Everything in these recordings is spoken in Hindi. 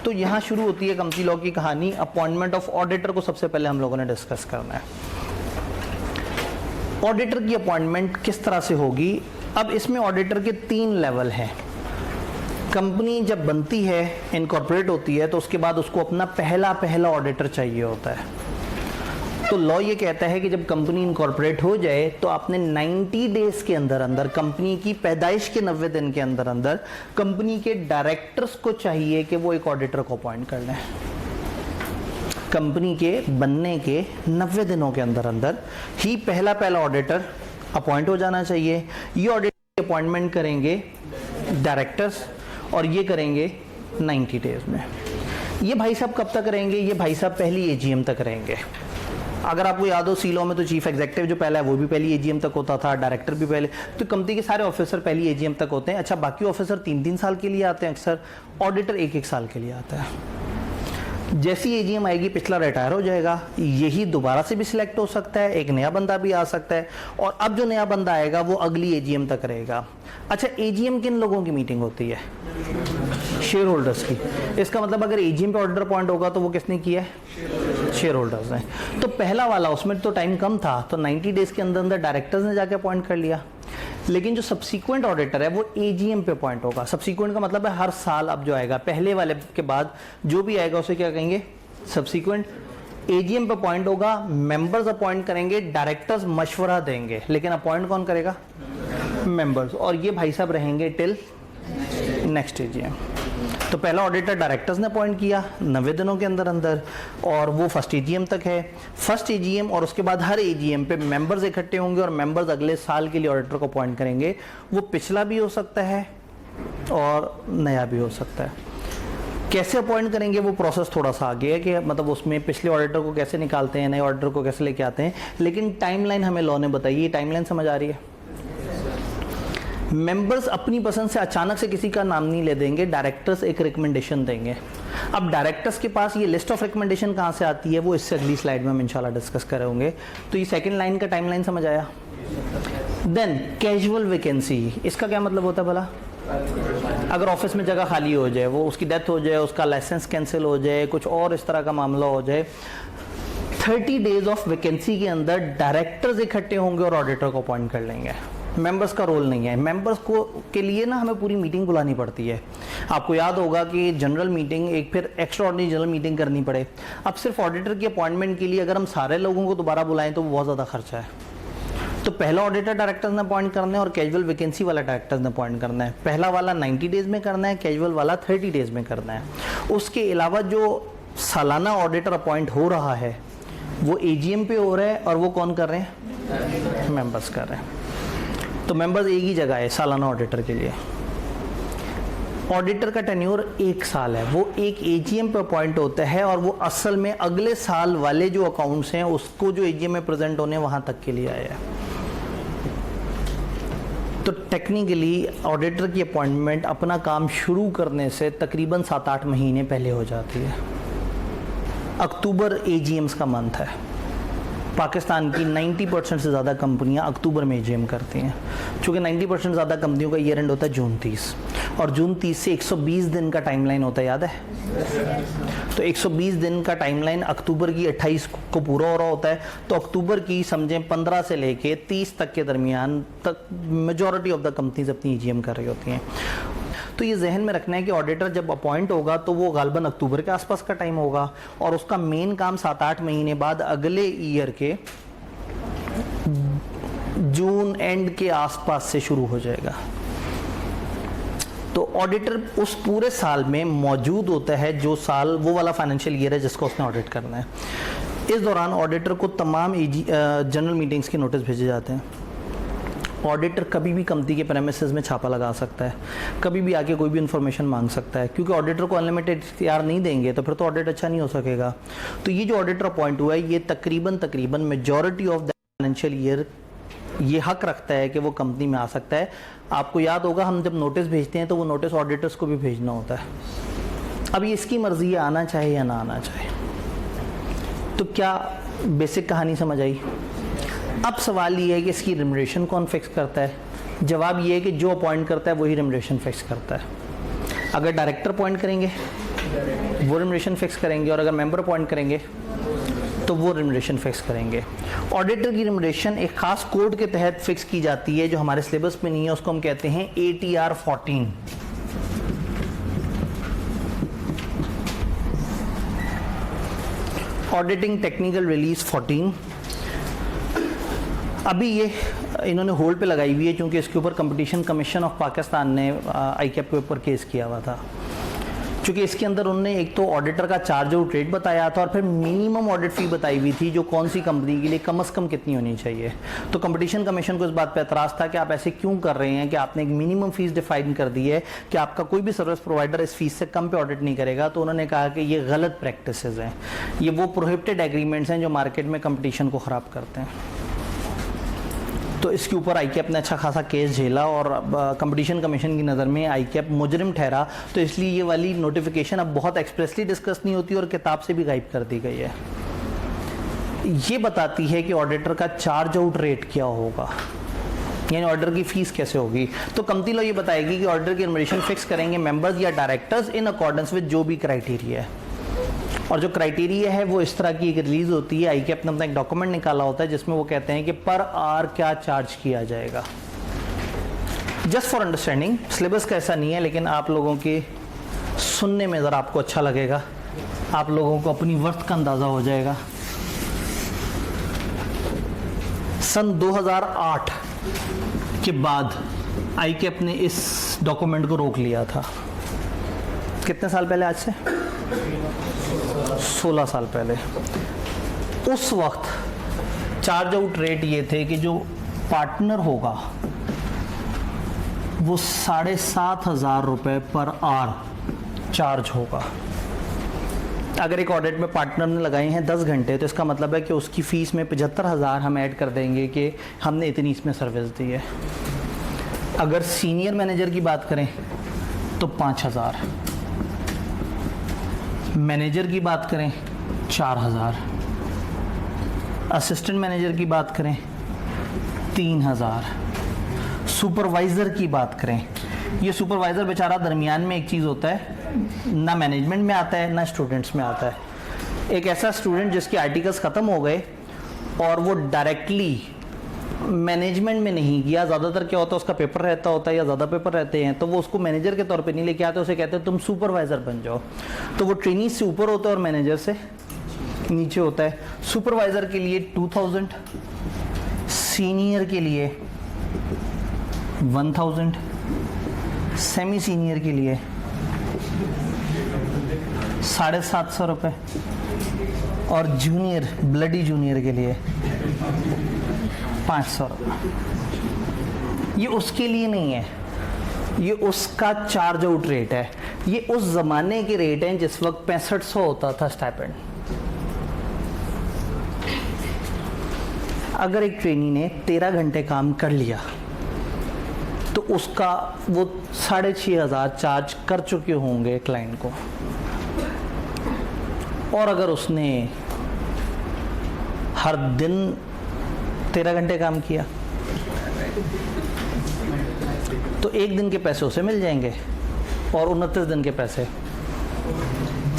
तो यहाँ शुरू होती है कंपनी लॉ की कहानी। अपॉइंटमेंट ऑफ ऑडिटर को सबसे पहले हम लोगों ने डिस्कस करना है। ऑडिटर की अपॉइंटमेंट किस तरह से होगी? अब इसमें ऑडिटर के 3 लेवल हैं। कंपनी जब बनती है, इनकॉर्पोरेट होती है, तो उसके बाद उसको अपना पहला ऑडिटर चाहिए होता है। तो लॉ ये कहता है कि जब कंपनी इनकॉर्पोरेट हो जाए तो आपने 90 डेज के अंदर कंपनी की पैदाइश के 90 दिन के अंदर कंपनी के डायरेक्टर्स को चाहिए कि वो एक ऑडिटर को अपॉइंट कर लें। कंपनी के बनने के 90 दिनों के अंदर ही पहला ऑडिटर अपॉइंट हो जाना चाहिए। ये ऑडिटर अपॉइंटमेंट करेंगे डायरेक्टर्स और ये करेंगे 90 डेज में। ये भाई साहब कब तक रहेंगे? ये भाई साहब पहली एजीएम तक रहेंगे। अगर आपको याद हो सीलो में तो चीफ एग्जीक्यूटिव जो पहला है वो भी पहली एजीएम तक होता था, डायरेक्टर भी पहले, तो कंपनी के सारे ऑफिसर पहली एजीएम तक होते हैं। अच्छा, बाकी ऑफिसर 3-3 साल के लिए आते हैं अक्सर, ऑडिटर 1-1 साल के लिए आता है। जैसी एजीएम आएगी पिछला रिटायर हो जाएगा, यही दोबारा से भी सिलेक्ट हो सकता है, एक नया बंदा भी आ सकता है, और अब जो नया बंदा आएगा वो अगली एजीएम तक रहेगा। अच्छा, एजीएम किन लोगों की मीटिंग होती है? शेयर होल्डर्स की। इसका मतलब अगर एजीएम पे ऑडिटर अपॉइंट होगा तो वो किसने किया है? शेयर होल्डर्स ने। तो पहला वाला उसमें तो टाइम कम था, तो 90 डेज के अंदर डायरेक्टर्स ने जाके अपॉइंट कर लिया। लेकिन जो सब्सीक्वेंट ऑडिटर है वो एजीएम पे अपॉइंट होगा। सब्सीक्वेंट का मतलब है हर साल अब जो आएगा, पहले वाले के बाद जो भी आएगा उसे क्या कहेंगे? सब्सीक्वेंट। एजीएम पे अपॉइंट होगा, मेंबर्स अपॉइंट करेंगे, डायरेक्टर्स मशवरा देंगे, लेकिन अपॉइंट कौन करेगा? मेंबर्स। और ये भाई साहब रहेंगे टिल नेक्स्ट एजीएम। तो पहला ऑडिटर डायरेक्टर्स ने अपॉइंट किया 90 दिनों के अंदर, और वो फर्स्ट एजीएम तक है। फर्स्ट एजीएम और उसके बाद हर एजीएम पे मेंबर्स इकट्ठे होंगे और मेंबर्स अगले साल के लिए ऑडिटर को अपॉइंट करेंगे। वो पिछला भी हो सकता है और नया भी हो सकता है। कैसे अपॉइंट करेंगे वो प्रोसेस थोड़ा सा आगे है, कि मतलब उसमें पिछले ऑडिटर को कैसे निकालते हैं, नए ऑडिटर को कैसे लेके आते हैं, लेकिन टाइमलाइन हमें लॉ ने बताई है। टाइमलाइन समझ आ रही है? मेंबर्स अपनी पसंद से अचानक से किसी का नाम नहीं ले देंगे, डायरेक्टर्स एक रिकमेंडेशन देंगे। अब डायरेक्टर्स के पास ये लिस्ट ऑफ रिकमेंडेशन कहाँ से आती है वो इससे अगली स्लाइड में हम इंशाल्लाह डिस्कस करेंगे। तो ये सेकंड लाइन का टाइमलाइन समझ आया? देन कैजुअल वैकेंसी, इसका क्या मतलब होता है भला? अगर ऑफिस में जगह खाली हो जाए, वो उसकी डेथ हो जाए, उसका लाइसेंस कैंसिल हो जाए, कुछ और इस तरह का मामला हो जाए, 30 डेज ऑफ वैकेंसी के अंदर डायरेक्टर्स इकट्ठे होंगे और ऑडिटर को अपॉइंट कर लेंगे। मेंबर्स का रोल नहीं है। मेंबर्स को के लिए ना हमें पूरी मीटिंग बुलानी पड़ती है। आपको याद होगा कि जनरल मीटिंग एक फिर एक्स्ट्रा ऑर्डिनरी जनरल मीटिंग करनी पड़े। अब सिर्फ ऑडिटर की अपॉइंटमेंट के लिए अगर हम सारे लोगों को दोबारा बुलाएं तो बहुत ज़्यादा खर्चा है। तो पहला ऑडिटर डायरेक्टर्स ने अपॉइंट करना है और कैजुअल वैकेंसी वाला डायरेक्टर्स ने अपॉइंट करना है। पहला वाला 90 डेज में करना है, कैजुअल वाला 30 डेज में करना है। उसके अलावा जो सालाना ऑडिटर अपॉइंट हो रहा है वो एजीएम पे हो रहा है, और वो कौन कर रहे हैं? मेंबर्स कर रहे हैं। तो मेंबर्स एक ही जगह है सालाना ऑडिटर के लिए। ऑडिटर का टेन्योर 1 साल है, वो एक एजीएम पे अपॉइंट होता है, और वो असल में अगले साल वाले जो अकाउंट्स हैं उसको जो एजीएम में प्रेजेंट होने वहां तक के लिए आया है। तो टेक्निकली ऑडिटर की अपॉइंटमेंट अपना काम शुरू करने से तकरीबन 7-8 महीने पहले हो जाती है। अक्टूबर एजीएम्स का मंथ है। पाकिस्तान की 90% से ज़्यादा कंपनियां अक्टूबर में एजीएम करती हैं। चूँकि 90% ज़्यादा कंपनियों का ईयर एंड होता है जून 30, और जून 30 से 120 दिन का टाइमलाइन होता है, याद है? तो 120 दिन का टाइमलाइन अक्टूबर की 28 को पूरा हो रहा होता है। तो अक्टूबर की समझें 15 से लेके 30 तक के दरमियान तक मेजॉरिटी ऑफ द कंपनीज अपनी एजीएम कर रही होती हैं। तो ये जहन में रखना है कि ऑडिटर जब अपॉइंट होगा तो वो गालबन अक्टूबर के आसपास का टाइम होगा, और उसका मेन काम 7-8 महीने बाद अगले ईयर के जून एंड के आसपास से शुरू हो जाएगा। तो ऑडिटर उस पूरे साल में मौजूद होता है जो साल वो वाला फाइनेंशियल ईयर है जिसको उसने ऑडिट करना है। इस दौरान ऑडिटर को तमाम जनरल मीटिंग्स के नोटिस भेजे जाते हैं। ऑडिटर कभी भी कंपनी के प्रेमिसेस में छापा लगा सकता है, कभी भी आके कोई भी इन्फॉर्मेशन मांग सकता है, क्योंकि ऑडिटर को अनलिमिटेड इख्तियार नहीं देंगे तो फिर तो ऑडिट अच्छा नहीं हो सकेगा। तो ये जो ऑडिटर अपॉइंट हुआ है ये तकरीबन majority of the financial year ये हक रखता है कि वो कंपनी में आ सकता है। आपको याद होगा हम जब नोटिस भेजते हैं तो वो नोटिस ऑडिटर्स को भी भेजना होता है। अब ये इसकी मर्जी है आना चाहे या ना आना चाहे। तो क्या बेसिक कहानी समझ आई? अब सवाल ये है कि इसकी रिम्यूनरेशन कौन फिक्स करता है? जवाब ये है कि जो अपॉइंट करता है वही रिम्यूनरेशन फिक्स करता है। अगर डायरेक्टर अपॉइंट करेंगे वो रिम्यूनरेशन फिक्स करेंगे, और अगर मेंबर अपॉइंट करेंगे तो वो रिम्यूनरेशन फिक्स करेंगे। ऑडिटर की रिम्यूनरेशन एक खास कोड के तहत फिक्स की जाती है जो हमारे सिलेबस में नहीं है, उसको हम कहते हैं ATR 14। Auditing technical release 14। अभी ये इन्होंने होल्ड पे लगाई हुई है क्योंकि इसके ऊपर कंपटीशन कमीशन ऑफ पाकिस्तान ने ICAP के ऊपर केस किया हुआ था। क्योंकि इसके अंदर उन्होंने एक तो ऑडिटर का चार्ज आउट रेट बताया था और फिर मिनिमम ऑडिट फी बताई हुई थी जो कौन सी कंपनी के लिए कम से कम कितनी होनी चाहिए। तो कंपटीशन कमीशन को इस बात पे एतराज़ था कि आप ऐसे क्यों कर रहे हैं कि आपने एक मिनिमम फीस डिफाइन कर दी है कि आपका कोई भी सर्विस प्रोवाइडर इस फीस से कम पे ऑडिट नहीं करेगा। तो उन्होंने कहा कि ये गलत प्रैक्टिसेस हैं, ये वो प्रोहिबिटेड एग्रीमेंट्स हैं जो मार्केट में कंपटीशन को ख़राब करते हैं। तो इसके ऊपर ICAP ने अच्छा खासा केस झेला और कंपटीशन कमीशन की नज़र में ICAP मुजरिम ठहरा। तो इसलिए ये वाली नोटिफिकेशन अब बहुत एक्सप्रेसली डिस्कस नहीं होती और किताब से भी गायब कर दी गई है। ये बताती है कि ऑडिटर का चार्ज आउट रेट क्या होगा, यानी ऑडिटर की फीस कैसे होगी। तो कंपनी लॉ ये बताएगी कि ऑडिटर की रिम्यूनरेशन फिक्स करेंगे मेंबर्स या डायरेक्टर्स इन अकॉर्डेंस विद जो भी क्राइटेरिया है। और जो क्राइटेरिया है वो इस तरह की एक रिलीज होती है। ICAP ने अपना एक डॉक्यूमेंट निकाला होता है जिसमें वो कहते हैं कि पर आवर क्या चार्ज किया जाएगा। जस्ट फॉर अंडरस्टैंडिंग, सिलेबस का ऐसा नहीं है, लेकिन आप लोगों के सुनने में ज़रा आपको अच्छा लगेगा, आप लोगों को अपनी वर्थ का अंदाज़ा हो जाएगा। सन 2008 के बाद ICAP ने इस डॉक्यूमेंट को रोक लिया था। कितने साल पहले? आज से 16 साल पहले। उस वक्त चार्ज आउट रेट ये थे कि जो पार्टनर होगा वो 7,500 रुपये पर आवर चार्ज होगा। अगर एक ऑडिट में पार्टनर ने लगाए हैं 10 घंटे तो इसका मतलब है कि उसकी फ़ीस में 75,000 हम ऐड कर देंगे कि हमने इतनी इसमें सर्विस दी है। अगर सीनियर मैनेजर की बात करें तो 5,000, मैनेजर की बात करें 4,000, असिस्टेंट मैनेजर की बात करें 3,000, सुपरवाइज़र की बात करें, ये सुपरवाइज़र बेचारा दरमियान में एक चीज़ होता है, ना मैनेजमेंट में आता है ना स्टूडेंट्स में आता है। एक ऐसा स्टूडेंट जिसके आर्टिकल्स ख़त्म हो गए और वो डायरेक्टली मैनेजमेंट में नहीं गया, ज़्यादातर क्या होता है उसका पेपर रहता होता है या ज़्यादा पेपर रहते हैं, तो वो उसको मैनेजर के तौर पे नहीं लेके आते, उसे कहते हैं तुम सुपरवाइज़र बन जाओ। तो वो ट्रेनी से ऊपर होता है और मैनेजर से नीचे होता है। सुपरवाइज़र के लिए 2,000, सीनियर के लिए 1,000, सेमी सीनियर के लिए 750 रुपये और जूनियर ब्लडी जूनियर के लिए 500 रुपये। ये उसके लिए नहीं है, ये उसका चार्ज आउट रेट है। ये उस ज़माने के रेट हैं जिस वक्त 6500 होता था स्टाइपेंड। अगर एक ट्रेनी ने 13 घंटे काम कर लिया तो उसका वो 6,500 चार्ज कर चुके होंगे क्लाइंट को। और अगर उसने हर दिन 13 घंटे काम किया तो एक दिन के पैसे उसे मिल जाएंगे और 29 दिन के पैसे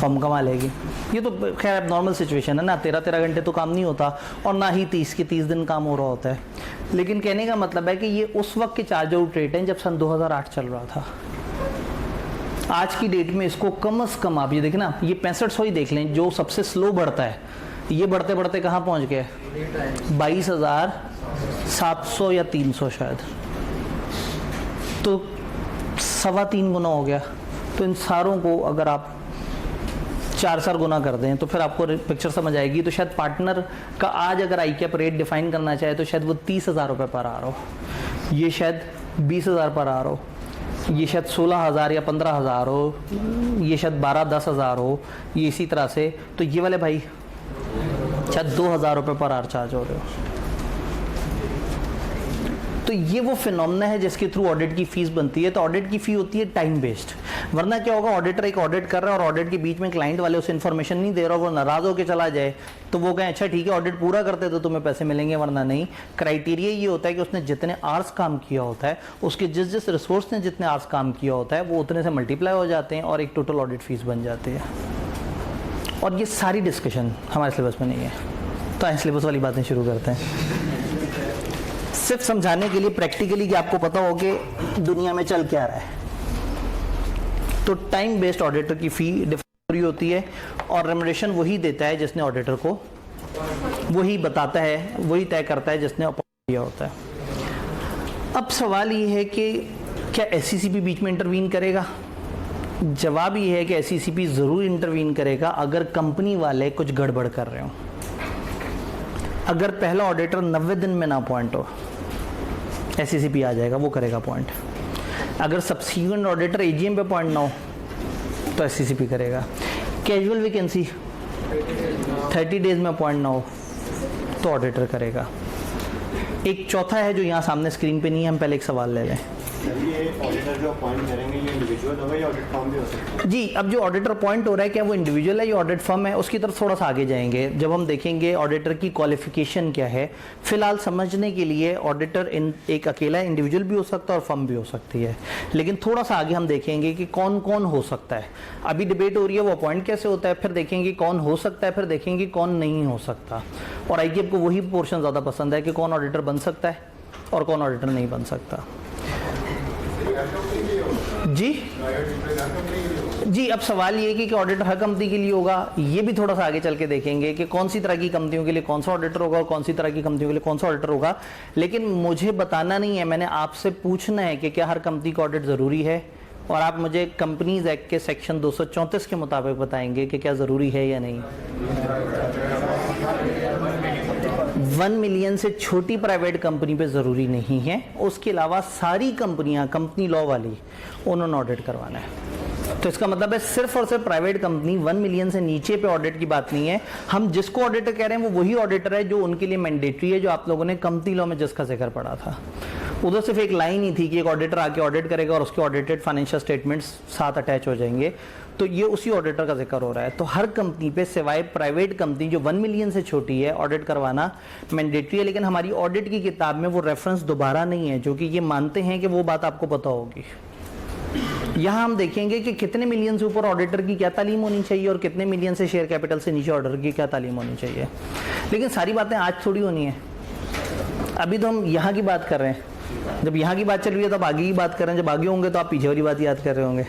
फर्म कमा लेगी। ये तो खैर अब नॉर्मल सिचुएशन है ना, 13 घंटे तो काम नहीं होता और ना ही 30 के 30 दिन काम हो रहा होता है। लेकिन कहने का मतलब है कि ये उस वक्त के चार्ज आउट रेट हैं जब सन 2008 चल रहा था। आज की डेट में इसको कम से कम आप ये देखें ना, ये 6500 ही देख लें जो सबसे स्लो बढ़ता है, ये बढ़ते बढ़ते कहाँ पहुँच गए 22,700 या 300 शायद, तो 3.25 गुना हो गया। तो इन सारों को अगर आप 4 गुना कर दें तो फिर आपको पिक्चर समझ आएगी। तो शायद पार्टनर का आज अगर ICAP रेट डिफाइन करना चाहे तो शायद वो 30,000 रुपये पर आ रहा हो, ये शायद 20,000 पर आ रहा हो, ये शायद 16,000 या 15,000 हो, ये शायद 12-10,000 हो, ये इसी तरह से। तो ये वाले भाई शायद 2,000 रुपये पर आवर चार्ज हो रहे हो। तो ये वो फिनोमेना है जिसके थ्रू ऑडिट की फीस बनती है। तो ऑडिट की फी होती है टाइम बेस्ड, वरना क्या होगा, ऑडिटर एक ऑडिट कर रहा है और ऑडिट के बीच में क्लाइंट वाले उसे इन्फॉर्मेशन नहीं दे रहा, वो नाराज होकर चला जाए तो वो कहें अच्छा ठीक है ऑडिट पूरा करते तो तुम्हें पैसे मिलेंगे, वरना नहीं। क्राइटेरिया ये होता है कि उसने जितने आवर्स काम किया होता है, उसके जिस रिसोर्स ने जितने आवर्स काम किया होता है वो उतने से मल्टीप्लाई हो जाते हैं और एक टोटल ऑडिट फीस बन जाती है। और ये सारी डिस्कशन हमारे सिलेबस में नहीं है, तो आइए सिलेबस वाली बातें शुरू करते हैं। सिर्फ समझाने के लिए प्रैक्टिकली कि आपको पता हो कि दुनिया में चल क्या रहा है। तो टाइम बेस्ड ऑडिटर की फी डिफरेंट होती है और रेम्युनरेशन वही देता है जिसने ऑडिटर को, वही बताता है, वही तय करता है जिसने अपॉइंट किया होता है। अब सवाल ये है कि क्या एससीसीपी बीच में इंटरवीन करेगा? जवाब ये है कि एससीसीपी जरूर इंटरवीन करेगा अगर कंपनी वाले कुछ गड़बड़ कर रहे हो। अगर पहला ऑडिटर 90 दिन में ना अपॉइंट हो, एससीसीपी आ जाएगा, वो करेगा अपॉइंट। अगर सब्सीक्वेंट ऑडिटर एजीएम पे अपॉइंट ना हो तो एससीसीपी करेगा। कैजुअल वैकेंसी 30 डेज में अपॉइंट ना हो तो ऑडिटर करेगा। एक चौथा है जो यहाँ सामने स्क्रीन पे नहीं है, हम पहले एक सवाल ले लें। ये ऑडिटर जो अपॉइंट करेंगे ये इंडिविजुअल होगा या ऑडिट फर्म भी हो सकता है? जी, अब जो ऑडिटर अपॉइंट हो रहा है क्या वो इंडिविजुअल है या ऑडिट फर्म है, उसकी तरफ थोड़ा सा आगे जाएंगे जब हम देखेंगे ऑडिटर की क्वालिफिकेशन क्या है। फिलहाल समझने के लिए ऑडिटर एक अकेला इंडिविजुअल भी हो सकता है और फर्म भी हो सकती है, लेकिन थोड़ा सा आगे हम देखेंगे कि कौन कौन हो सकता है। अभी डिबेट हो रही है वो अपॉइंट कैसे होता है, फिर देखेंगे कौन हो सकता है, फिर देखेंगे कौन नहीं हो सकता। और आईजीएफ को वही पोर्शन ज़्यादा पसंद है कि कौन ऑडिटर बन सकता है और कौन ऑडिटर नहीं बन सकता। जी, अब सवाल ये है कि ऑडिटर हर कंपनी के लिए होगा, ये भी थोड़ा सा आगे चल के देखेंगे कि कौन सी तरह की कंपनियों के लिए कौन सा ऑडिटर होगा और कौन सी तरह की कंपनियों के लिए कौन सा ऑडिटर होगा। लेकिन मुझे बताना नहीं है, मैंने आपसे पूछना है कि क्या हर कंपनी का ऑडिट ज़रूरी है, और आप मुझे कंपनीज एक्ट के सेक्शन 234 के मुताबिक बताएंगे कि क्या ज़रूरी है या नहीं। 1 मिलियन से छोटी प्राइवेट कंपनी पे ज़रूरी नहीं है, उसके अलावा सारी कंपनियां कंपनी लॉ वाली उन्होंने ऑडिट करवाना है। तो इसका मतलब है सिर्फ और सिर्फ प्राइवेट कंपनी 1 मिलियन से नीचे पे ऑडिट की बात नहीं है। हम जिसको ऑडिटर कह रहे हैं वो वही ऑडिटर है जो उनके लिए मैंडेटरी है, जो आप लोगों ने कंपनी लॉ में जिसका जिक्र पढ़ा था। उधर सिर्फ एक लाइन ही थी कि एक ऑडिटर आके ऑडिट करेगा और उसके ऑडिटेड फाइनेंशियल स्टेटमेंट्स साथ अटैच हो जाएंगे, तो ये उसी ऑडिटर का जिक्र हो रहा है। तो हर कंपनी पे सिवाय प्राइवेट कंपनी जो 1 मिलियन से छोटी है ऑडिट करवाना मैंडेटरी है। लेकिन हमारी ऑडिट की किताब में वो रेफरेंस दोबारा नहीं है, जो कि ये मानते हैं कि वो बात आपको पता होगी। यहाँ हम देखेंगे कि कितने मिलियन से ऊपर ऑडिटर की क्या तालीम होनी चाहिए और कितने मिलियन से शेयर कैपिटल से नीचे ऑडिटर की क्या तालीम होनी चाहिए। लेकिन सारी बातें आज थोड़ी होनी है, अभी तो हम यहाँ की बात कर रहे हैं। जब यहाँ की बात चल रही है तब आगे की बात कर रहे हैं, जब आगे होंगे तो आप पीछे वाली बात याद कर रहे होंगे।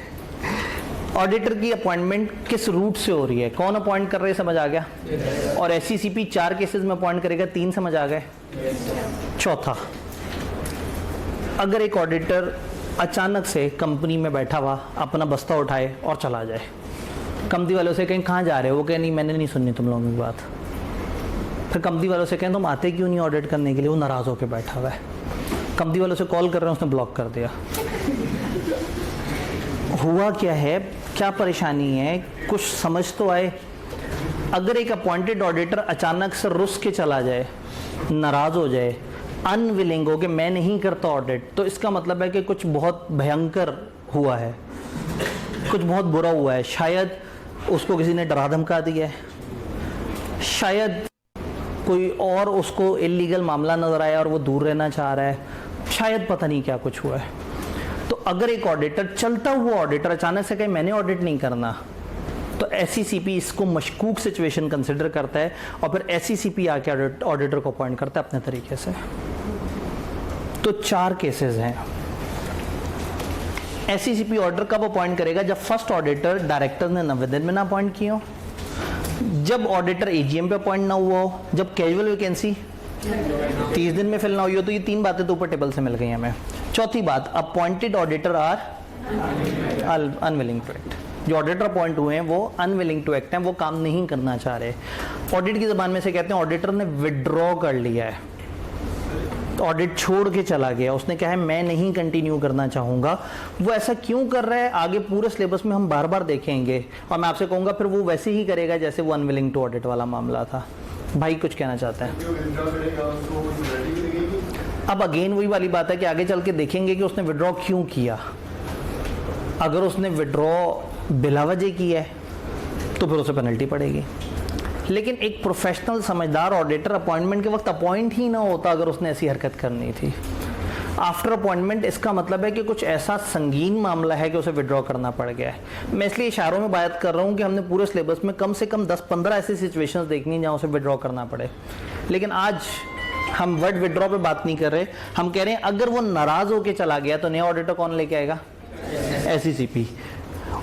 ऑडिटर की अपॉइंटमेंट किस रूट से हो रही है, कौन अपॉइंट कर रहे हैं, समझ आ गया। और एससीसीपी 4 केसेस में अपॉइंट करेगा, 3 समझ आ गए। चौथा, अगर एक ऑडिटर अचानक से कंपनी में बैठा हुआ अपना बस्ता उठाए और चला जाए, कंपनी वालों से कहें कहाँ जा रहे हो, वो कहें नहीं मैंने नहीं सुननी तुम लोगों की बात। फिर कंपनी वालों से कहें तुम आते क्यों नहीं ऑडिट करने के लिए, वो नाराज होकर बैठा हुआ है। कंपनी वालों से कॉल कर रहे हैं, उसने ब्लॉक कर दिया। हुआ क्या है, क्या परेशानी है, कुछ समझ तो आए। अगर एक अपॉइंटेड ऑडिटर अचानक से रुस के चला जाए, नाराज हो जाए, अनविलिंग हो कि मैं नहीं करता ऑडिट, तो इसका मतलब है कि कुछ बहुत भयंकर हुआ है, कुछ बहुत बुरा हुआ है। शायद उसको किसी ने डरा धमका दिया है, शायद कोई और उसको इल्लीगल मामला नजर आया और वो दूर रहना चाह रहा है, शायद पता नहीं क्या कुछ हुआ है। तो अगर एक ऑडिटर, चलता हुआ ऑडिटर अचानक से कहे मैंने ऑडिट नहीं करना, तो एससीसीपी इसको मशकूक सिचुएशन कंसिडर करता है और फिर एससीसीपी आके ऑडिटर को अपॉइंट करता है अपने तरीके से। तो 4 केसेस हैं। एससीसीपी ऑडिटर कब अपॉइंट करेगा, जब फर्स्ट ऑडिटर डायरेक्टर ने 90 दिन में ना अपॉइंट किया हो, जब ऑडिटर एजीएम पे अपॉइंट ना हुआ हो, जब कैजुअल वैकेंसी 30 दिन में फिल ना हुई हो। तो ये 3 बातें तो ऊपर टेबल से मिल गई हमें। चौथी बात, appointed auditor are unwilling to act. जो ऑडिटर अपॉइंट हुए हैं वो अनविलिंग टू एक्ट हैं, वो काम नहीं करना चाह रहे। ऑडिट की जबान में से कहते हैं ऑडिटर ने विड्रॉ कर लिया है, ऑडिट छोड़ के चला गया, उसने कहा है मैं नहीं कंटिन्यू करना चाहूंगा। वो ऐसा क्यों कर रहा है आगे पूरे सिलेबस में हम बार बार देखेंगे, और मैं आपसे कहूंगा फिर वो वैसे ही करेगा जैसे वो अनविलिंग टू ऑडिट वाला मामला था। भाई कुछ कहना चाहते हैं? अब अगेन वही वाली बात है कि आगे चल के देखेंगे कि उसने विड्रॉ क्यों किया। अगर उसने विड्रॉ बिला वजह किया है तो फिर उसे पेनल्टी पड़ेगी। लेकिन एक प्रोफेशनल समझदार ऑडिटर अपॉइंटमेंट के वक्त अपॉइंट ही ना होता अगर उसने ऐसी हरकत करनी थी। आफ्टर अपॉइंटमेंट इसका मतलब है कि कुछ ऐसा संगीन मामला है कि उसे विड्रॉ करना पड़ गया है। मैं इसलिए इशारों में बात कर रहा हूं कि हमने पूरे सिलेबस में कम से कम 10-15 ऐसी सिचुएशंस देखनी जहां उसे विड्रॉ करना पड़े, लेकिन आज हम वर्ड विड्रॉ पे बात नहीं कर रहे। हम कह रहे हैं अगर वो नाराज होकर चला गया तो नया ऑडिटर कौन लेके आएगा? SECP।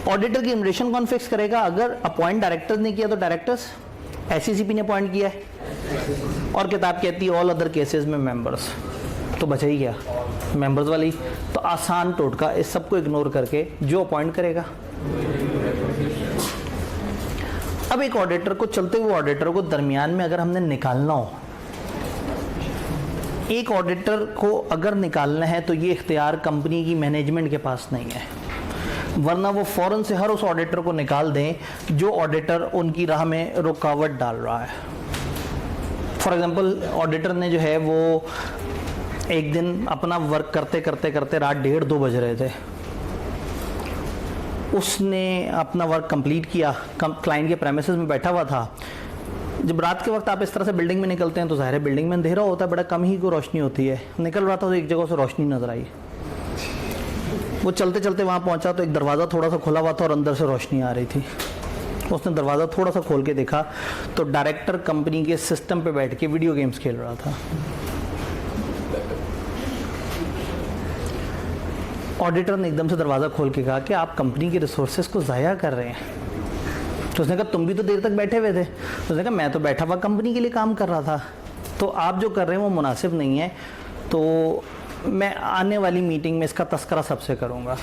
ऑडिटर की इमिग्रेशन कौन फिक्स करेगा? अगर अपॉइंट डायरेक्टर्स ने किया तो डायरेक्टर्स, SECP ने अपॉइंट किया है, और किताब कहती है ऑल अदर केसेस में मेंबर्स, तो बचा ही गया मेंबर्स वाली। तो आसान टोटका, इस सबको इग्नोर करके जो अपॉइंट करेगा। अब एक ऑडिटर को, चलते हुए ऑडिटर को दरमियान में अगर हमने निकालना हो, एक ऑडिटर को अगर निकालना है तो ये इख्तियार कंपनी की मैनेजमेंट के पास नहीं है, वरना वो फौरन से हर उस ऑडिटर को निकाल दें जो ऑडिटर उनकी राह में रुकावट डाल रहा है। फॉर एग्जांपल ऑडिटर ने जो है वो एक दिन अपना वर्क करते करते करते रात 1:30-2 बज रहे थे, उसने अपना वर्क कंप्लीट किया, क्लाइंट के प्रेमिसेस में बैठा हुआ था। जब रात के वक्त आप इस तरह से बिल्डिंग में निकलते हैं तो ज़ाहिर है बिल्डिंग में अंधेरा होता है, बड़ा कम ही को रोशनी होती है। निकल रहा था तो एक जगह से रोशनी नजर आई, वो चलते चलते वहाँ पहुँचा तो एक दरवाज़ा थोड़ा सा खुला हुआ था और अंदर से रोशनी आ रही थी। उसने दरवाज़ा थोड़ा सा खोल के देखा तो डायरेक्टर कंपनी के सिस्टम पे बैठ के वीडियो गेम्स खेल रहा था। ऑडिटर ने एकदम से दरवाज़ा खोल के कहा कि आप कंपनी के रिसोर्सेज को ज़ाया कर रहे हैं। तो उसने कहा तुम भी तो देर तक बैठे हुए थे। तो उसने कहा मैं तो बैठा हुआ कंपनी के लिए काम कर रहा था, तो आप जो कर रहे हैं वो मुनासिब नहीं है, तो मैं आने वाली मीटिंग में इसका तस्करा सबसे करूँगा।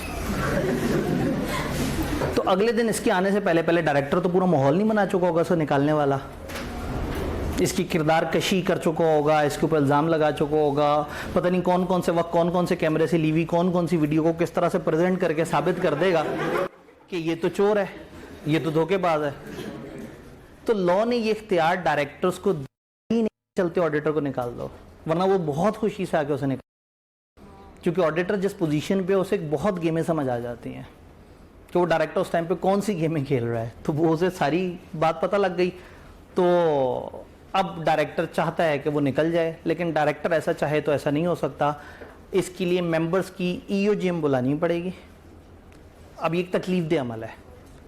तो अगले दिन इसके आने से पहले पहले डायरेक्टर तो पूरा माहौल नहीं बना चुका होगा उसे निकालने वाला, इसकी किरदार कशी कर चुका होगा, इसके ऊपर इल्ज़ाम लगा चुका होगा, पता नहीं कौन कौन से वक्त कौन कौन से कैमरे से ली हुई कौन कौन सी वीडियो को किस तरह से प्रेजेंट करके साबित कर देगा कि ये तो चोर है, ये तो धोखेबाज है। तो लॉ ने ये इख्तियार डायरेक्टर्स को नहीं, चलते ऑडिटर को निकाल दो, वरना वो बहुत खुशी से आके उसे निकाल, क्योंकि ऑडिटर जिस पोजीशन पे उसे बहुत गेमें समझ आ जाती हैं कि वो डायरेक्टर उस टाइम पे कौन सी गेमें खेल रहा है, तो वो उसे सारी बात पता लग गई। तो अब डायरेक्टर चाहता है कि वो निकल जाए, लेकिन डायरेक्टर ऐसा चाहे तो ऐसा नहीं हो सकता। इसके लिए मेंबर्स की EOGM बुलानी पड़ेगी। अब ये एक तकलीफदेह अमल है,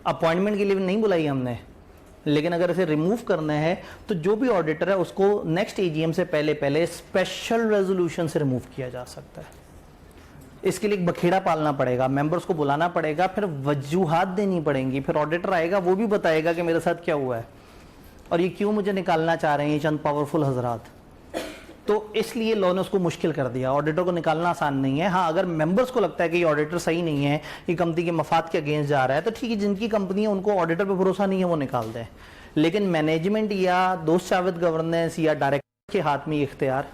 अपॉइंटमेंट के लिए नहीं बुलाई हमने, लेकिन अगर इसे रिमूव करना है तो जो भी ऑडिटर है उसको नेक्स्ट AGM से पहले पहले स्पेशल रेजोल्यूशन से रिमूव किया जा सकता है। इसके लिए एक बखेड़ा पालना पड़ेगा, मेंबर्स को बुलाना पड़ेगा, फिर वजूहात देनी पड़ेंगी, फिर ऑडिटर आएगा वो भी बताएगा कि मेरे साथ क्या हुआ है और ये क्यों मुझे निकालना चाह रहे हैं चंद पावरफुल हजरात। तो इसलिए लॉ ने उसको मुश्किल कर दिया। ऑडिटर को निकालना आसान नहीं है। हाँ, अगर मेंबर्स को लगता है कि ये ऑडिटर सही नहीं है, ये कंपनी के मफाद के अगेंस्ट जा रहा है, तो ठीक है, जिनकी कंपनी है उनको ऑडिटर पे भरोसा नहीं है वो निकाल दें, लेकिन मैनेजमेंट या दोस्त चावित गवर्नेंस या डायरेक्टर के हाथ में ये इख्तियार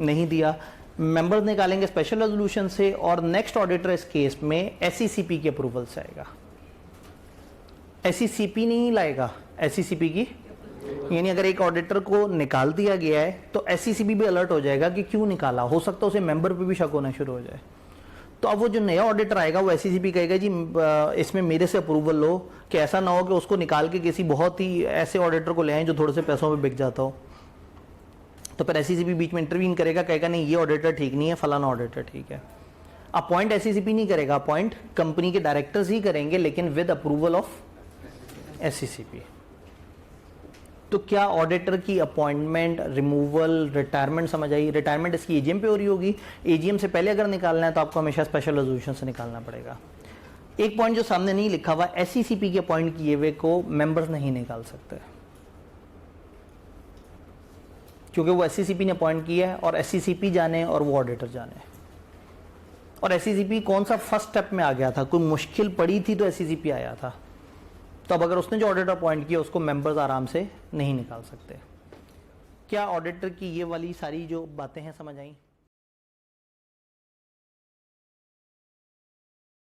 नहीं दिया। मेंबर्स निकालेंगे स्पेशल रेजोल्यूशन से और नेक्स्ट ऑडिटर इस केस में SECP के अप्रूवल से आएगा। SECP नहीं लाएगा, SECP की, यानी अगर एक ऑडिटर को निकाल दिया गया है तो SECP भी अलर्ट हो जाएगा कि क्यों निकाला, हो सकता है उसे मेंबर पे भी शक होना शुरू हो जाए। तो अब वो जो नया ऑडिटर आएगा वो SECP कहेगा जी इसमें मेरे से अप्रूवल लो, कि ऐसा ना हो कि उसको निकाल के किसी बहुत ही ऐसे ऑडिटर को ले आए जो थोड़े से पैसों पे बिक जाता हो। तो फिर SECP बीच में इंटरवीन करेगा, कहेगा नहीं ये ऑडिटर ठीक नहीं है, फलाना ऑडिटर ठीक है। अपॉइंट SECP नहीं करेगा, अपॉइंट कंपनी के डायरेक्टर्स ही करेंगे, लेकिन विद अप्रूवल ऑफ SECP। तो क्या ऑडिटर की अपॉइंटमेंट, रिमूवल, रिटायरमेंट समझ आई? रिटायरमेंट इसकी AGM पे हो रही होगी। AGM से पहले अगर निकालना है तो आपको हमेशा स्पेशल रेजोल्यूशन से निकालना पड़ेगा। एक पॉइंट जो सामने नहीं लिखा हुआ, SECP के अपॉइंट किए हुए को मेंबर्स नहीं निकाल सकते, क्योंकि वो SECP ने अपॉइंट किया है और SECP जाने और वो ऑडिटर जाने। और SECP कौन सा फर्स्ट स्टेप में आ गया था, कोई मुश्किल पड़ी थी तो SECP आया था। तो अब अगर उसने जो ऑडिटर अपॉइंट किया उसको मेंबर्स आराम से नहीं निकाल सकते। क्या ऑडिटर की ये वाली सारी जो बातें हैं समझ आई?